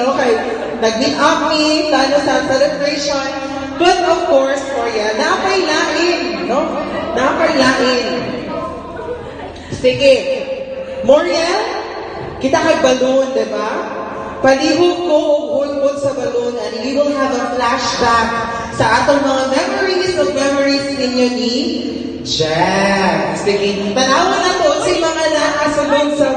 no? Kay nag-meet up me, talo sa celebration. But of course, Korea, napay lain, no? Napay lain. Sige. Moriel, kita kay balloon, di ba? Palihog ko o hulbot sa balloon and we will have a flashback sa atong mga memories ninyo ni Jack. Sige, tanawan na to si mga nakasunod sa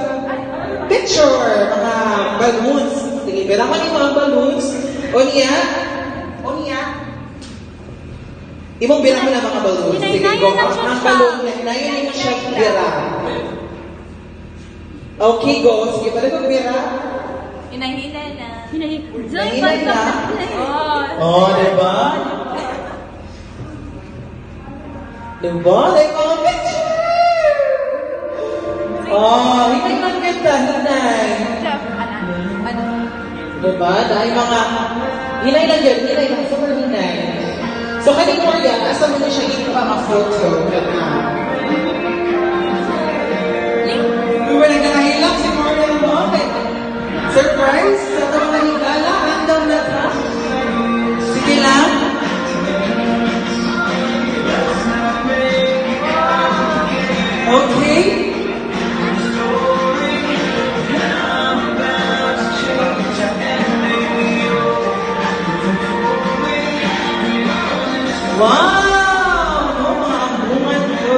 picture, mga balloons. Sige, pero ako yung mga balloons. O niya? Imong bira mo na mga balloons. Sige, go. Ang balloon, nayon mo siya bira. Okay, go. Sige, pala kong bira. Hinahina na. Hinahina na. Oh, diba? Diba? Like mga picture! Oh, hinay lang ganda, hinay. Diba? Dahil mga... Hinay lang yun, hinay lang. Super hinay. So, kaning Korea, asa mo na siya hindi pa ma-photo. We were nagkakahilang si Korea ng bakit. Surprise! Sa ito mga higala, handang na ito. Sige lang. Okay. Wow! No, mga bungan ko.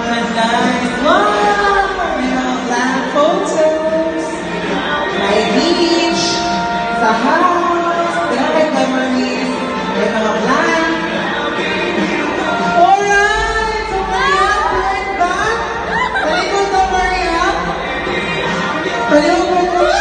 That's nice. Wow! May mga land photos. May beach. Sa house. Pinakit memories. May mga land. Alright! So, Maria, right back. Talikod na, Maria. Talikod na.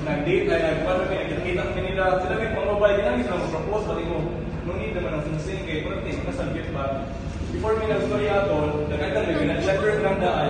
Nag-date na nagpano kaya kita kanila sila may pang-mobile din sila mag-propose pati mo no need naman ang singsing kay pero ting nasabit ba before may nag-story ato nagkaganda nag-letter ng daan